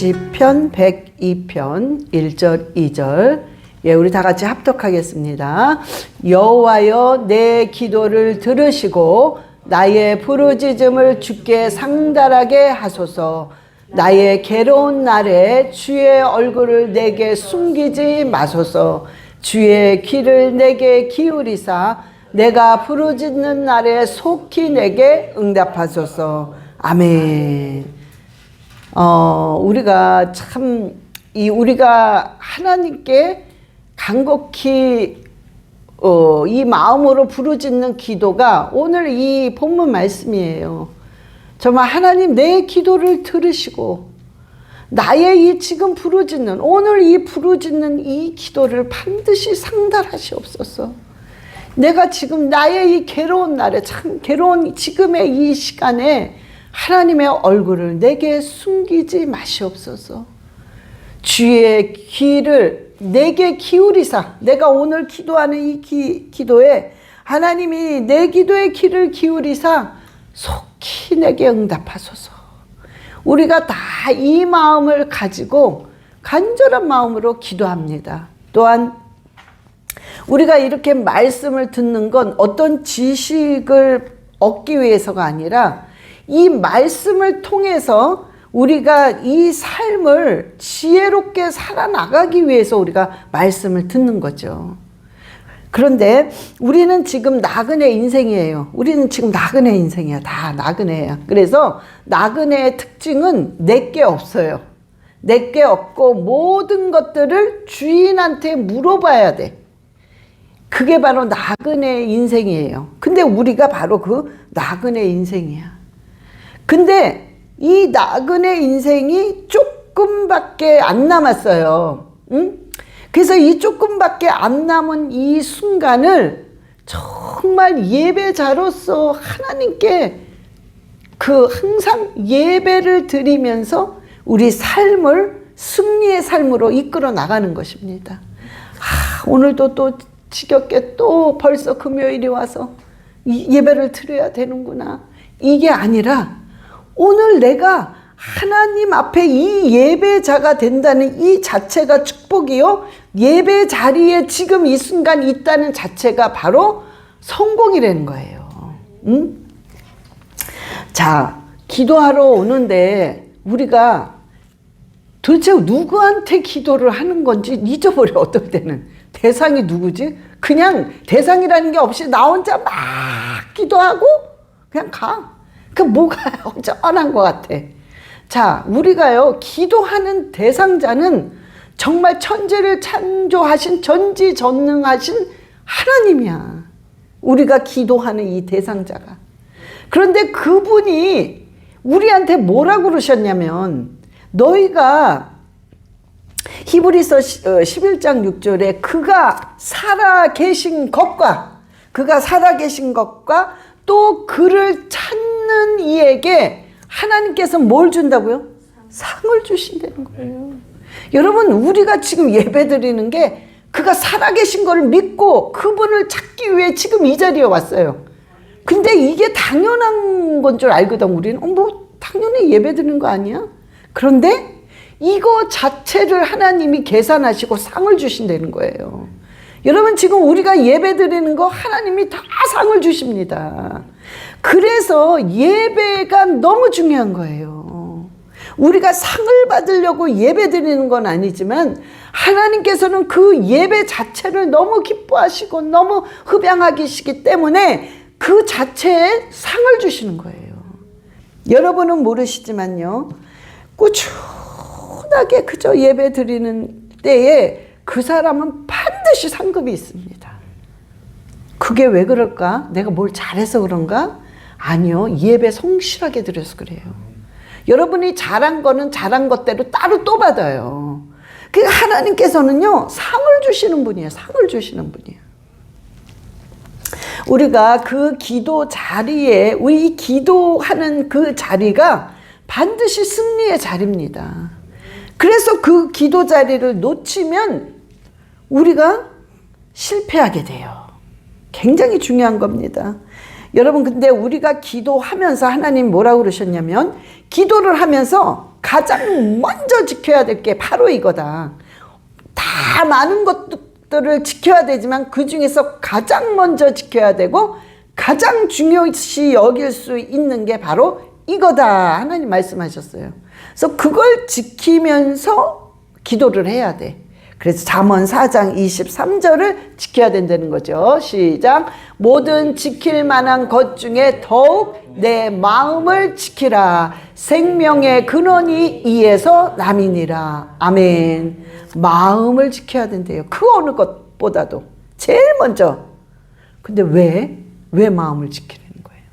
시편 102편 1절 2절. 예, 우리 다 같이 합독하겠습니다. 여호와여 내 기도를 들으시고 나의 부르짖음을 주께 상달하게 하소서. 나의 괴로운 날에 주의 얼굴을 내게 숨기지 마소서. 주의 귀를 내게 기울이사 내가 부르짖는 날에 속히 내게 응답하소서. 아멘. 우리가 참 우리가 하나님께 간곡히 이 마음으로 부르짖는 기도가 오늘 이 본문 말씀이에요. 정말 하나님 내 기도를 들으시고 나의 이 지금 부르짖는 오늘 이 부르짖는 이 기도를 반드시 상달하시옵소서. 내가 지금 나의 이 괴로운 날에 참 괴로운 지금의 이 시간에 하나님의 얼굴을 내게 숨기지 마시옵소서. 주의 귀를 내게 기울이사 내가 오늘 기도하는 이 기도에 하나님이 내 기도에 귀를 기울이사 속히 내게 응답하소서. 우리가 다 이 마음을 가지고 간절한 마음으로 기도합니다. 또한 우리가 이렇게 말씀을 듣는 건 어떤 지식을 얻기 위해서가 아니라 이 말씀을 통해서 우리가 이 삶을 지혜롭게 살아나가기 위해서 우리가 말씀을 듣는 거죠. 그런데 우리는 지금 나그네 인생이에요. 우리는 지금 나그네 인생이야. 다 나그네야. 그래서 나그네의 특징은 내게 없어요. 내게 없고 모든 것들을 주인한테 물어봐야 돼. 그게 바로 나그네 인생이에요. 근데 우리가 바로 그 나그네 인생이야. 근데 이 나그네 인생이 조금밖에 안 남았어요. 응? 그래서 이 조금밖에 안 남은 이 순간을 정말 예배자로서 하나님께 항상 예배를 드리면서 우리 삶을 승리의 삶으로 이끌어 나가는 것입니다. 오늘도 또 지겹게 또 벌써 금요일이 와서 예배를 드려야 되는구나. 이게 아니라 오늘 내가 하나님 앞에 이 예배자가 된다는 이 자체가 축복이요. 예배 자리에 지금 이 순간 있다는 자체가 바로 성공이라는 거예요. 응? 자, 기도하러 오는데 우리가 도대체 누구한테 기도를 하는 건지 잊어버려. 어떨 때는 대상이 누구지? 그냥 대상이라는 게 없이 나 혼자 막 기도하고 그냥 가. 그 뭐가 어전한 것 같아. 자, 우리가요 기도하는 대상자는 정말 천지를 창조하신 전지전능하신 하나님이야. 우리가 기도하는 이 대상자가. 그런데 그분이 우리한테 뭐라고 그러셨냐면 너희가 히브리서 11장 6절에 그가 살아계신 것과 또 그를 찾는 이에게 하나님께서 뭘 준다고요? 상을 주신다는 거예요. 여러분 우리가 지금 예배 드리는 게 그가 살아계신 걸 믿고 그분을 찾기 위해 지금 이 자리에 왔어요. 근데 이게 당연한 건 줄 알거든. 우리는 당연히 예배 드리는 거 아니야? 그런데 이거 자체를 하나님이 계산하시고 상을 주신다는 거예요. 여러분 지금 우리가 예배 드리는 거 하나님이 다 상을 주십니다. 그래서 예배가 너무 중요한 거예요. 우리가 상을 받으려고 예배 드리는 건 아니지만 하나님께서는 그 예배 자체를 너무 기뻐하시고 너무 흡양하시기 때문에 그 자체에 상을 주시는 거예요. 여러분은 모르시지만요. 꾸준하게 그저 예배 드리는 때에 그 사람은 반드시 상급이 있습니다. 그게 왜 그럴까? 내가 뭘 잘해서 그런가? 아니요. 예배 성실하게 드려서 그래요. 여러분이 잘한 거는 잘한 것대로 따로 또 받아요. 그러니까 하나님께서는요. 상을 주시는 분이에요. 상을 주시는 분이에요. 우리가 그 기도 자리에 우리 기도하는 그 자리가 반드시 승리의 자리입니다. 그래서 그 기도 자리를 놓치면 우리가 실패하게 돼요. 굉장히 중요한 겁니다. 여러분 근데 우리가 기도하면서 하나님 뭐라고 그러셨냐면 기도를 하면서 가장 먼저 지켜야 될 게 바로 이거다. 다 많은 것들을 지켜야 되지만 그 중에서 가장 먼저 지켜야 되고 가장 중요시 여길 수 있는 게 바로 이거다. 하나님 말씀하셨어요. 그래서 그걸 지키면서 기도를 해야 돼. 그래서 잠언 4장 23절을 지켜야 된다는 거죠. 시작. 모든 지킬 만한 것 중에 더욱 내 마음을 지키라. 생명의 근원이 이에서 남이니라. 아멘. 마음을 지켜야 된대요. 그 어느 것보다도 제일 먼저. 근데 왜 마음을 지키라는 거예요?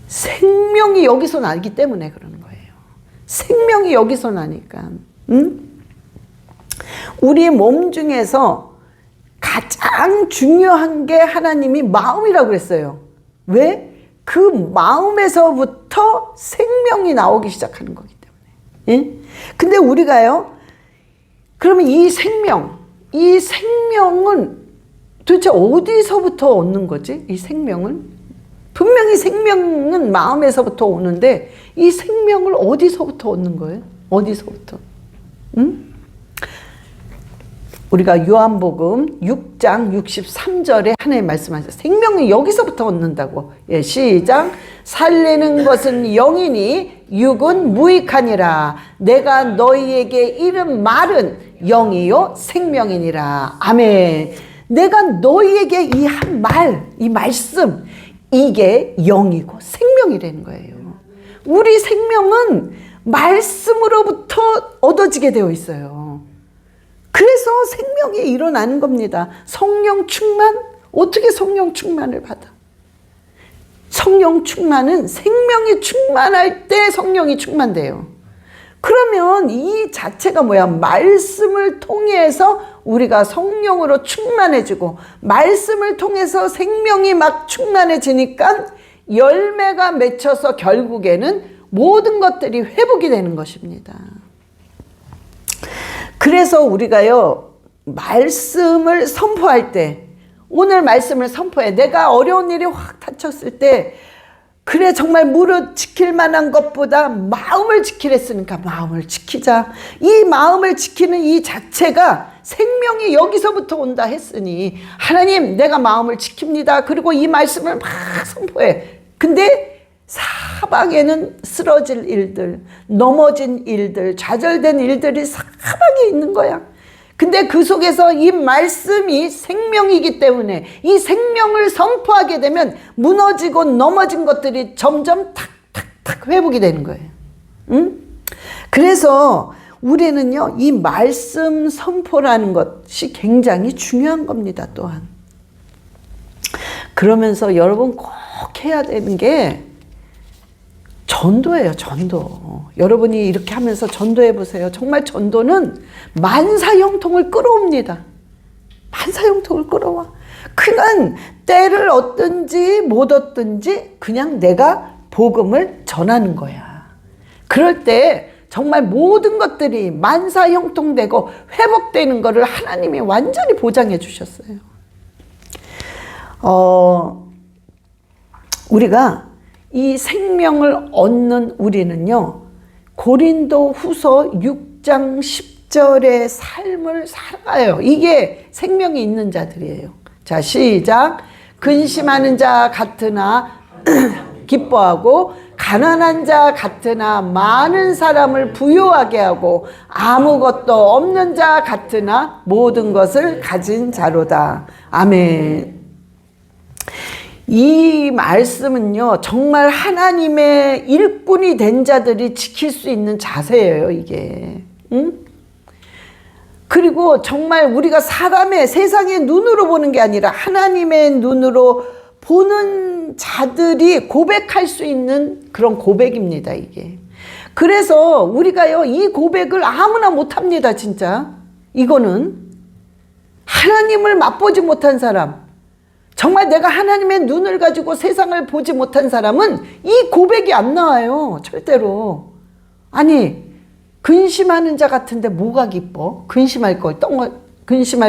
생명이 여기서 나기 때문에 그러는 거예요. 생명이 여기서 나니까. 응? 우리 몸 중에서 가장 중요한 게 하나님이 마음이라고 그랬어요. 왜? 그 마음에서부터 생명이 나오기 시작하는 거기 때문에. 예? 근데 우리가요, 그러면 이 생명은 도대체 어디서부터 얻는 거지? 이 생명은? 분명히 생명은 마음에서부터 오는데 이 생명을 어디서부터 얻는 거예요? 어디서부터? 응? 우리가 요한복음 6장 63절에 하나님 말씀하셨어요. 생명이 여기서부터 얻는다고. 예, 시작. 살리는 것은 영이니 육은 무익하니라. 내가 너희에게 이른 말은 영이요 생명이니라. 아멘. 내가 너희에게 이 한 말, 이 말씀, 이게 영이고 생명이라는 거예요. 우리 생명은 말씀으로부터 얻어지게 되어 있어요. 그래서 생명이 일어나는 겁니다. 성령 충만? 어떻게 성령 충만을 받아? 성령 충만은 생명이 충만할 때 성령이 충만돼요. 그러면 이 자체가 뭐야? 말씀을 통해서 우리가 성령으로 충만해지고 말씀을 통해서 생명이 막 충만해지니까 열매가 맺혀서 결국에는 모든 것들이 회복이 되는 것입니다. 그래서 우리가요, 말씀을 선포할 때, 오늘 말씀을 선포해. 내가 어려운 일이 확 닥쳤을 때, 그래, 정말 무릇 지킬 만한 것보다 마음을 지키랬으니까 마음을 지키자. 이 마음을 지키는 이 자체가 생명이 여기서부터 온다 했으니, 하나님, 내가 마음을 지킵니다. 그리고 이 말씀을 막 선포해. 근데 사방에는 쓰러질 일들, 넘어진 일들, 좌절된 일들이 사방에 있는 거야. 근데 그 속에서 이 말씀이 생명이기 때문에 이 생명을 선포하게 되면 무너지고 넘어진 것들이 점점 탁탁탁 회복이 되는 거예요. 응? 그래서 우리는요, 이 말씀 선포라는 것이 굉장히 중요한 겁니다, 또한. 그러면서 여러분 꼭 해야 되는 게 전도예요, 전도. 여러분이 이렇게 하면서 전도해 보세요. 정말 전도는 만사형통을 끌어옵니다. 만사형통을 끌어와. 그냥 때를 얻든지 못 얻든지 그냥 내가 복음을 전하는 거야. 그럴 때 정말 모든 것들이 만사형통되고 회복되는 것을 하나님이 완전히 보장해 주셨어요. 우리가 이 생명을 얻는 우리는요, 고린도 후서 6장 10절의 삶을 살아요. 이게 생명이 있는 자들이에요. 자, 시작. 근심하는 자 같으나 기뻐하고, 가난한 자 같으나 많은 사람을 부유하게 하고, 아무것도 없는 자 같으나 모든 것을 가진 자로다. 아멘. 이 말씀은요, 정말 하나님의 일꾼이 된 자들이 지킬 수 있는 자세예요, 이게. 응? 그리고 정말 우리가 사람의 세상의 눈으로 보는 게 아니라 하나님의 눈으로 보는 자들이 고백할 수 있는 그런 고백입니다, 이게. 그래서 우리가요, 이 고백을 아무나 못합니다, 진짜. 이거는 하나님을 맛보지 못한 사람, 정말 내가 하나님의 눈을 가지고 세상을 보지 못한 사람은 이 고백이 안 나와요. 절대로. 아니, 근심하는 자 같은데 뭐가 기뻐? 근심할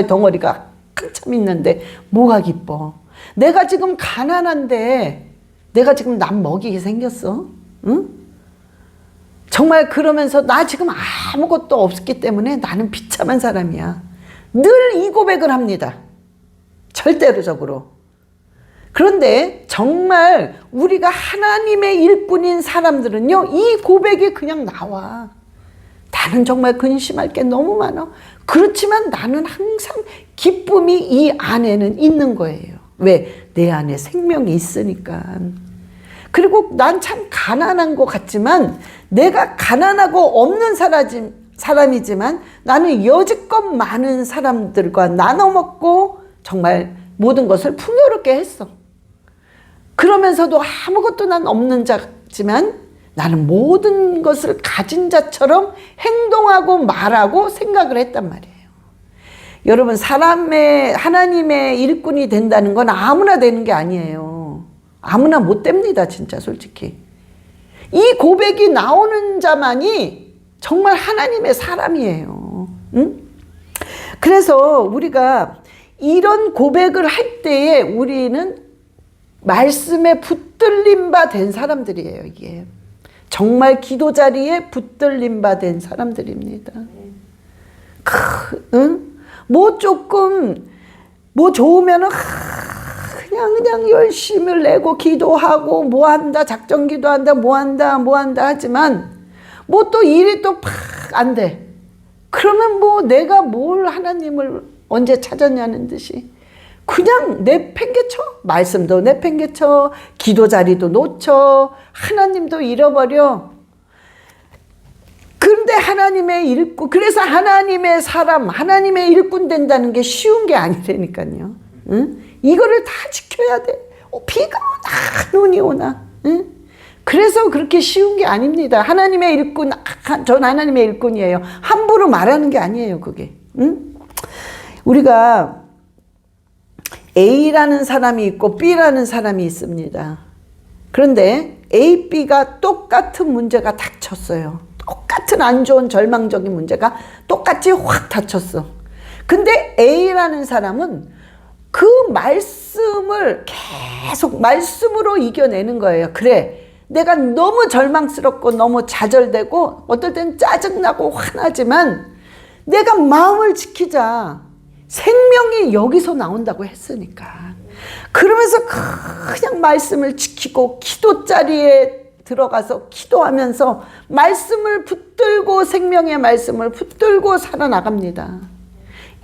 덩어리가 한참 있는데 뭐가 기뻐? 내가 지금 가난한데 내가 지금 남 먹이게 생겼어? 응? 정말 그러면서 나 지금 아무것도 없기 때문에 나는 비참한 사람이야. 늘 이 고백을 합니다. 절대적으로. 그런데 정말 우리가 하나님의 일꾼인 사람들은요, 이 고백이 그냥 나와. 나는 정말 근심할 게 너무 많아. 그렇지만 나는 항상 기쁨이 이 안에는 있는 거예요. 왜? 내 안에 생명이 있으니까. 그리고 난 참 가난한 것 같지만 내가 가난하고 없는 사람이지만 나는 여지껏 많은 사람들과 나눠 먹고 정말 모든 것을 풍요롭게 했어. 그러면서도 아무것도 난 없는 자지만 나는 모든 것을 가진 자처럼 행동하고 말하고 생각을 했단 말이에요. 여러분, 하나님의 일꾼이 된다는 건 아무나 되는 게 아니에요. 아무나 못 됩니다, 진짜 솔직히. 이 고백이 나오는 자만이 정말 하나님의 사람이에요. 응? 그래서 우리가 이런 고백을 할 때에 우리는 말씀에 붙들림 바 된 사람들이에요, 이게. 정말 기도 자리에 붙들림 바 된 사람들입니다. 응? 뭐 조금, 뭐 좋으면은, 그냥 열심을 내고 기도하고, 뭐 한다, 작전 기도한다, 뭐 한다 하지만, 뭐 또 일이 또 팍 안 돼. 그러면 뭐 내가 뭘 하나님을 언제 찾았냐는 듯이 그냥 내팽개쳐. 말씀도 내팽개쳐. 기도 자리도 놓쳐. 하나님도 잃어버려. 그런데 하나님의 일꾼, 그래서 하나님의 사람, 하나님의 일꾼 된다는 게 쉬운 게 아니라니까요. 응? 이거를 다 지켜야 돼. 비가 오나 눈이 오나. 응? 그래서 그렇게 쉬운 게 아닙니다. 하나님의 일꾼, 전 하나님의 일꾼이에요. 함부로 말하는 게 아니에요, 그게. 응? 우리가 A라는 사람이 있고 B라는 사람이 있습니다. 그런데 A, B가 똑같은 문제가 닥쳤어요. 똑같은 안 좋은 절망적인 문제가 똑같이 확 닥쳤어. 근데 A라는 사람은 그 말씀을 계속 말씀으로 이겨내는 거예요. 그래, 내가 너무 절망스럽고 너무 좌절되고 어떨 땐 짜증나고 화나지만 내가 마음을 지키자. 생명이 여기서 나온다고 했으니까. 그러면서 그냥 말씀을 지키고 기도 자리에 들어가서 기도하면서 말씀을 붙들고 생명의 말씀을 붙들고 살아나갑니다.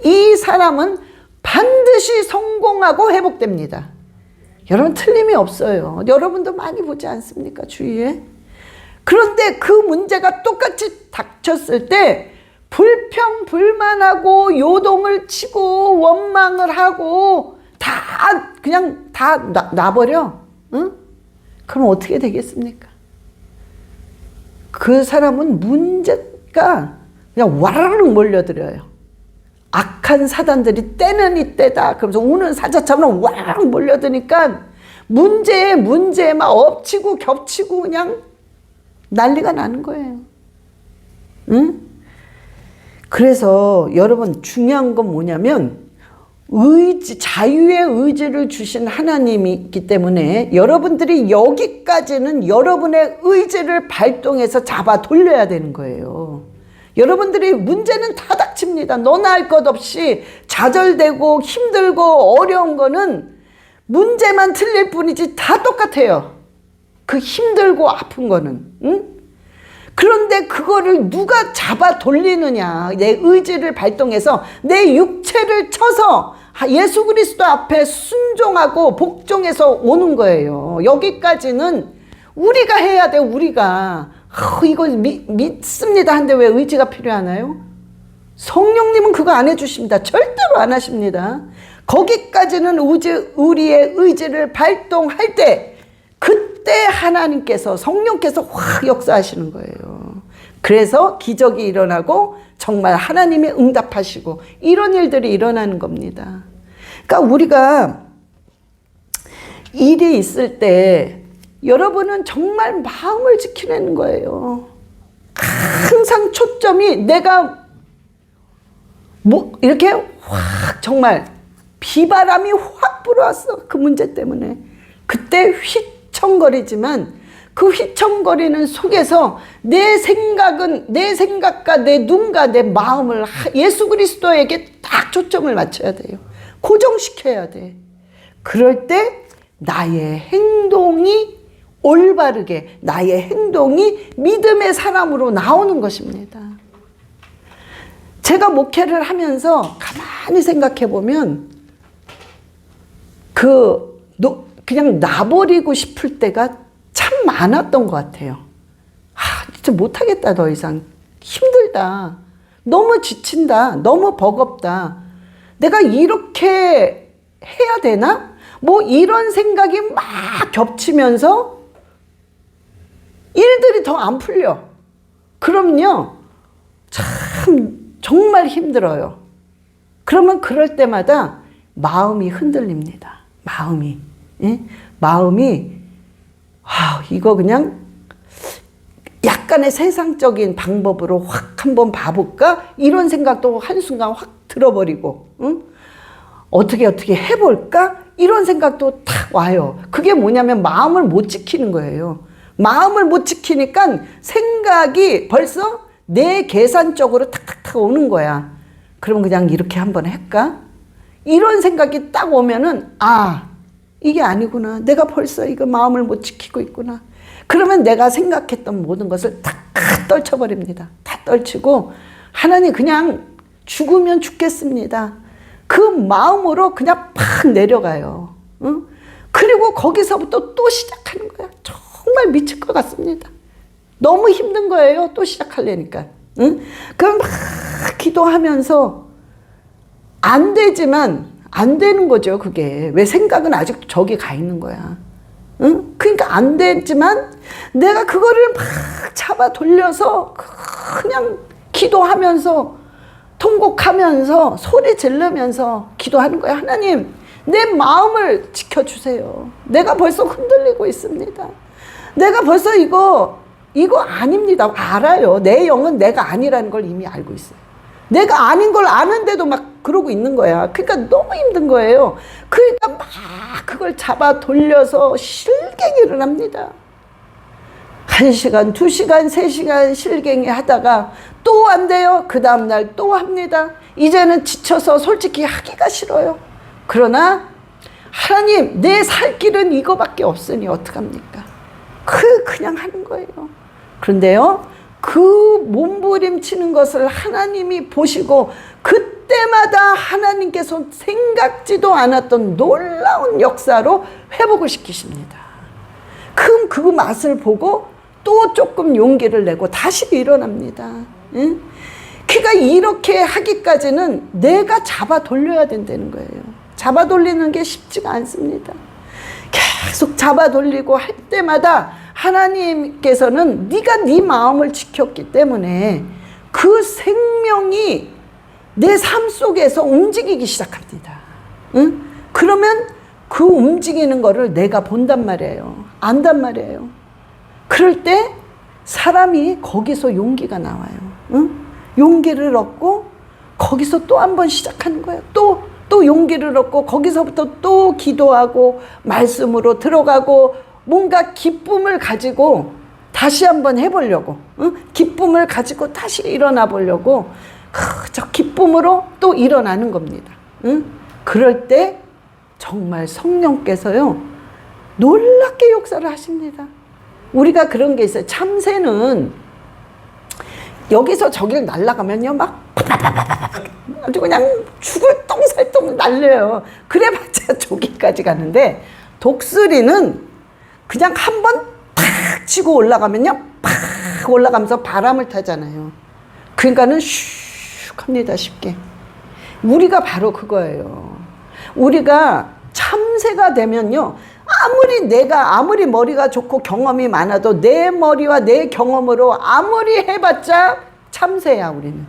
이 사람은 반드시 성공하고 회복됩니다. 여러분, 틀림이 없어요. 여러분도 많이 보지 않습니까, 주위에? 그런데 그 문제가 똑같이 닥쳤을 때 불평, 불만하고 요동을 치고 원망을 하고 다 그냥 다 놔버려. 응? 그럼 어떻게 되겠습니까? 그 사람은 문제가 그냥 와르르 몰려들어요. 악한 사단들이 때는 이때다 그러면서 우는 사자처럼 와르르 몰려드니까 문제에 막 엎치고 겹치고 그냥 난리가 나는 거예요. 응? 그래서 여러분, 중요한 건 뭐냐면 자유의 의지를 주신 하나님이기 때문에 여러분들이 여기까지는 여러분의 의지를 발동해서 잡아 돌려야 되는 거예요. 여러분들이 문제는 다 닥칩니다. 너나 할 것 없이 좌절되고 힘들고 어려운 거는 문제만 틀릴 뿐이지 다 똑같아요. 그 힘들고 아픈 거는. 응? 그런데 그거를 누가 잡아 돌리느냐. 내 의지를 발동해서 내 육체를 쳐서 예수 그리스도 앞에 순종하고 복종해서 오는 거예요. 여기까지는 우리가 해야 돼. 우리가 이거 믿습니다 한데 왜 의지가 필요하나요? 성령님은 그거 안 해주십니다. 절대로 안 하십니다. 거기까지는 우리의 의지를 발동할 때 그때 하나님께서, 성령께서 확 역사하시는 거예요. 그래서 기적이 일어나고 정말 하나님이 응답하시고 이런 일들이 일어나는 겁니다. 그러니까 우리가 일이 있을 때 여러분은 정말 마음을 지키려는 거예요. 항상 초점이 내가 뭐 이렇게 확 정말 비바람이 확 불어왔어. 그 문제 때문에. 그때 휘청거리지만 그 휘청거리는 속에서 내 생각과 내 눈과 내 마음을 예수 그리스도에게 딱 초점을 맞춰야 돼요. 고정시켜야 돼. 그럴 때 나의 행동이 올바르게, 나의 행동이 믿음의 사람으로 나오는 것입니다. 제가 목회를 하면서 가만히 생각해 보면 그냥 놔버리고 싶을 때가 참 많았던 것 같아요. 진짜 못하겠다, 더 이상. 힘들다. 너무 지친다. 너무 버겁다. 내가 이렇게 해야 되나? 뭐 이런 생각이 막 겹치면서 일들이 더 안 풀려. 그럼요, 참 정말 힘들어요. 그러면 그럴 때마다 마음이 흔들립니다. 마음이. 예? 마음이 이거 그냥 약간의 세상적인 방법으로 확 한번 봐볼까? 이런 생각도 한순간 확 들어버리고, 응? 어떻게 해볼까? 이런 생각도 탁 와요. 그게 뭐냐면 마음을 못 지키는 거예요. 마음을 못 지키니까 생각이 벌써 내 계산적으로 탁탁탁 오는 거야. 그러면 그냥 이렇게 한번 할까? 이런 생각이 딱 오면은 이게 아니구나. 내가 벌써 이거 마음을 못 지키고 있구나. 그러면 내가 생각했던 모든 것을 다 떨쳐버립니다. 다 떨치고 하나님 그냥 죽으면 죽겠습니다. 그 마음으로 그냥 팍 내려가요. 응? 그리고 거기서부터 또 시작하는 거야. 정말 미칠 것 같습니다. 너무 힘든 거예요. 또 시작하려니까. 응? 그럼 막 기도하면서 안 되지만 안 되는 거죠, 그게. 왜 생각은 아직 저기 가 있는 거야. 응? 그러니까 안 되지만 내가 그거를 막 잡아 돌려서 그냥 기도하면서 통곡하면서 소리 지르면서 기도하는 거야. 하나님, 내 마음을 지켜주세요. 내가 벌써 흔들리고 있습니다. 내가 벌써 이거 아닙니다. 알아요. 내 영은 내가 아니라는 걸 이미 알고 있어요. 내가 아닌 걸 아는데도 막 그러고 있는 거야. 그러니까 너무 힘든 거예요. 그러니까 막 그걸 잡아 돌려서 실갱이를 합니다. 1시간, 2시간, 3시간 실갱이 하다가 또 안 돼요. 그 다음날 또 합니다. 이제는 지쳐서 솔직히 하기가 싫어요. 그러나 하나님, 내 살 길은 이거밖에 없으니 어떡합니까? 그냥 하는 거예요. 그런데요, 그 몸부림치는 것을 하나님이 보시고 그때마다 하나님께서 생각지도 않았던 놀라운 역사로 회복을 시키십니다. 그럼 그 맛을 보고 또 조금 용기를 내고 다시 일어납니다. 응? 그러니까 이렇게 하기까지는 내가 잡아 돌려야 된다는 거예요. 잡아 돌리는 게 쉽지가 않습니다. 계속 잡아 돌리고 할 때마다 하나님께서는 네가 네 마음을 지켰기 때문에 그 생명이 내 삶 속에서 움직이기 시작합니다. 응? 그러면 그 움직이는 거를 내가 본단 말이에요. 안단 말이에요. 그럴 때 사람이 거기서 용기가 나와요. 응? 용기를 얻고 거기서 또 한 번 시작하는 거예요. 또 용기를 얻고 거기서부터 또 기도하고 말씀으로 들어가고 뭔가 기쁨을 가지고 다시 한번 해보려고, 응? 기쁨을 가지고 다시 일어나 보려고 저 기쁨으로 또 일어나는 겁니다. 응? 그럴 때 정말 성령께서요 놀랍게 역사를 하십니다. 우리가 그런 게 있어요. 참새는 여기서 저길 날아가면요 막 아주 그냥 죽을 똥살똥 날려요. 그래봤자 저기까지 가는데 독수리는 그냥 한 번 탁 치고 올라가면요 팍 올라가면서 바람을 타잖아요. 그러니까는 슉 합니다. 쉽게. 우리가 바로 그거예요. 우리가 참새가 되면요 아무리 머리가 좋고 경험이 많아도 내 머리와 내 경험으로 아무리 해봤자 참새야. 우리는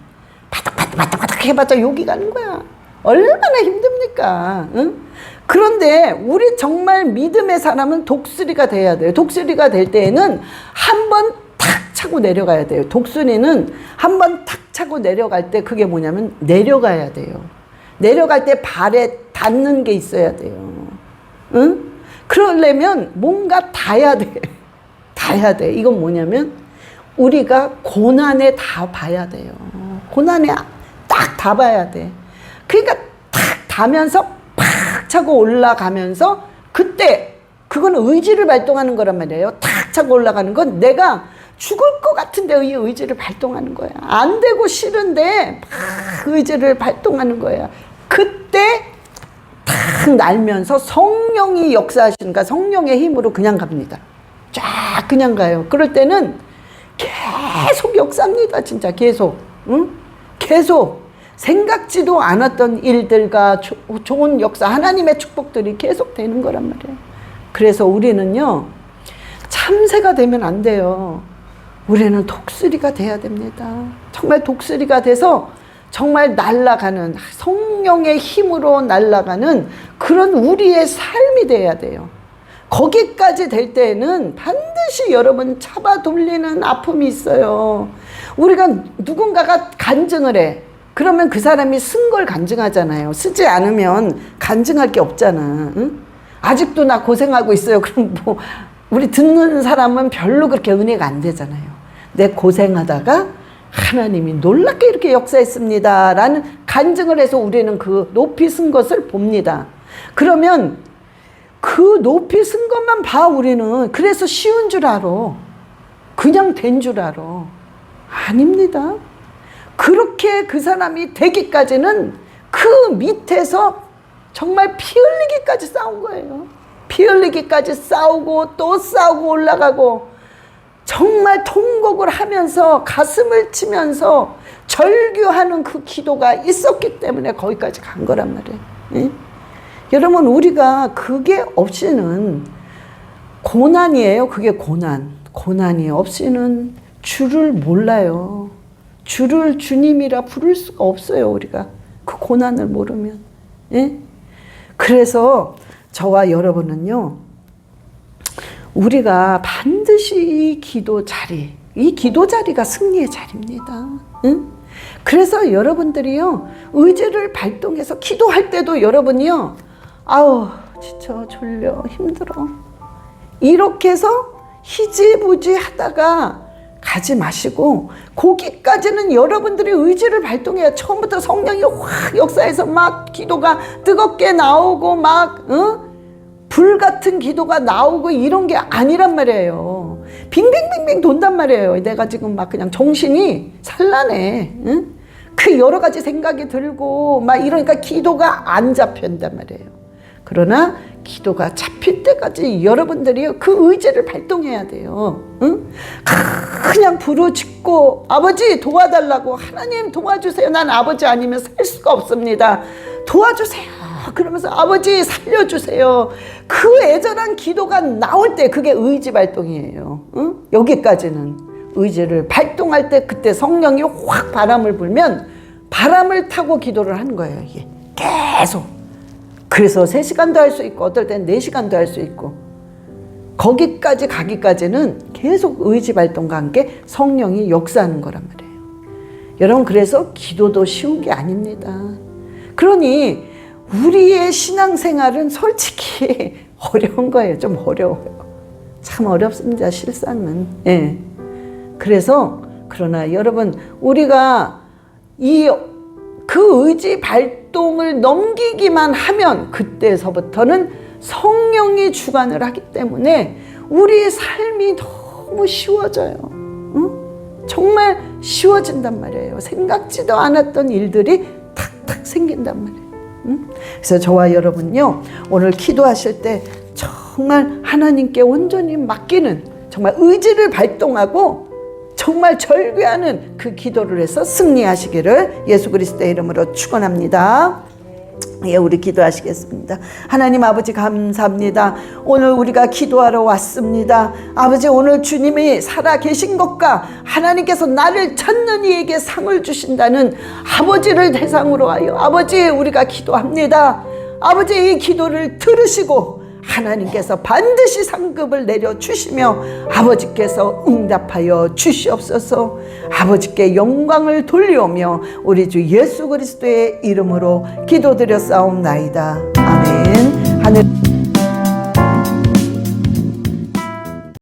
바닥바닥 해봤자 여기 가는 거야. 얼마나 힘듭니까? 응? 그런데 우리 정말 믿음의 사람은 독수리가 돼야 돼요. 독수리가 될 때에는 한 번 탁 차고 내려가야 돼요. 독수리는 한 번 탁 차고 내려갈 때 그게 뭐냐면 내려가야 돼요. 내려갈 때 발에 닿는 게 있어야 돼요. 응? 그러려면 뭔가 닿아야 돼. 봐야 돼. 이건 뭐냐면 우리가 고난에 다 봐야 돼요. 고난에 딱 다 봐야 돼. 그러니까 탁 다면서 팍 차고 올라가면서 그때 그건 의지를 발동하는 거란 말이에요. 탁 차고 올라가는 건 내가 죽을 것 같은데 이 의지를 발동하는 거야. 안 되고 싫은데 막 의지를 발동하는 거야. 그때 탁 날면서 성령이 역사하시니까 성령의 힘으로 그냥 갑니다. 쫙 그냥 가요. 그럴 때는 계속 역사합니다. 진짜 계속. 응? 계속 생각지도 않았던 일들과 좋은 역사, 하나님의 축복들이 계속 되는 거란 말이에요. 그래서 우리는요, 참새가 되면 안 돼요. 우리는 독수리가 돼야 됩니다. 정말 독수리가 돼서 정말 날아가는, 성령의 힘으로 날아가는 그런 우리의 삶이 돼야 돼요. 거기까지 될 때는 반드시 여러분 잡아 돌리는 아픔이 있어요. 우리가 누군가가 간증을 해. 그러면 그 사람이 쓴 걸 간증하잖아요. 쓰지 않으면 간증할 게 없잖아. 응? 아직도 나 고생하고 있어요. 그럼 뭐 우리 듣는 사람은 별로 그렇게 은혜가 안 되잖아요. 내 고생하다가 하나님이 놀랍게 이렇게 역사했습니다 라는 간증을 해서 우리는 그 높이 쓴 것을 봅니다. 그러면 그 높이 쓴 것만 봐. 우리는 그래서 쉬운 줄 알아. 그냥 된 줄 알아. 아닙니다. 그렇게 그 사람이 되기까지는 그 밑에서 정말 피 흘리기까지 싸운 거예요. 피 흘리기까지 싸우고 또 싸우고 올라가고 정말 통곡을 하면서 가슴을 치면서 절규하는 그 기도가 있었기 때문에 거기까지 간 거란 말이에요. 예? 여러분, 우리가 그게 없이는 고난이에요. 그게 고난이 없이는 주를 몰라요. 주를 주님이라 부를 수가 없어요. 우리가 그 고난을 모르면. 예? 그래서 저와 여러분은요, 우리가 반드시 이 기도 자리가 승리의 자리입니다. 응? 그래서 여러분들이요, 의지를 발동해서 기도할 때도 여러분이요, 아우 지쳐 졸려 힘들어 이렇게 해서 희지부지 하다가 가지 마시고 거기까지는 여러분들이 의지를 발동해야 처음부터 성령이 확 역사해서 막 기도가 뜨겁게 나오고 막 불 같은 기도가 나오고 이런 게 아니란 말이에요. 빙빙빙빙 돈단 말이에요. 내가 지금 막 그냥 정신이 산란해. 응? 그 여러 가지 생각이 들고 막 이러니까 기도가 안 잡힌단 말이에요. 그러나 기도가 잡힐 때까지 여러분들이 그 의지를 발동해야 돼요. 응? 그냥 부르짖고 아버지 도와달라고, 하나님 도와주세요. 난 아버지 아니면 살 수가 없습니다. 도와주세요. 그러면서 아버지 살려주세요. 그 애절한 기도가 나올 때 그게 의지 발동이에요. 응? 여기까지는 의지를 발동할 때 그때 성령이 확 바람을 불면 바람을 타고 기도를 하는 거예요. 이게 계속. 그래서 3시간도 할 수 있고 어떨 땐 4시간도 할 수 있고 거기까지 가기까지는 계속 의지 발동과 함께 성령이 역사하는 거란 말이에요. 여러분, 그래서 기도도 쉬운 게 아닙니다. 그러니 우리의 신앙생활은 솔직히 어려운 거예요. 좀 어려워요. 참 어렵습니다. 실상은. 예. 그래서 그러나 여러분, 우리가 그 의지 발동을 넘기기만 하면 그때서부터는 성령이 주관을 하기 때문에 우리의 삶이 너무 쉬워져요. 응? 정말 쉬워진단 말이에요. 생각지도 않았던 일들이 탁탁 생긴단 말이에요. 응? 그래서 저와 여러분요, 오늘 기도하실 때 정말 하나님께 온전히 맡기는, 정말 의지를 발동하고 정말 절규하는 그 기도를 해서 승리하시기를 예수 그리스도의 이름으로 축원합니다. 예, 우리 기도하시겠습니다. 하나님 아버지 감사합니다. 오늘 우리가 기도하러 왔습니다. 아버지, 오늘 주님이 살아 계신 것과 하나님께서 나를 찾는 이에게 상을 주신다는 아버지를 대상으로 하여 아버지 우리가 기도합니다. 아버지, 이 기도를 들으시고 하나님께서 반드시 상급을 내려주시며 아버지께서 응답하여 주시옵소서. 아버지께 영광을 돌리오며 우리 주 예수 그리스도의 이름으로 기도드렸사옵나이다. 아멘. 하늘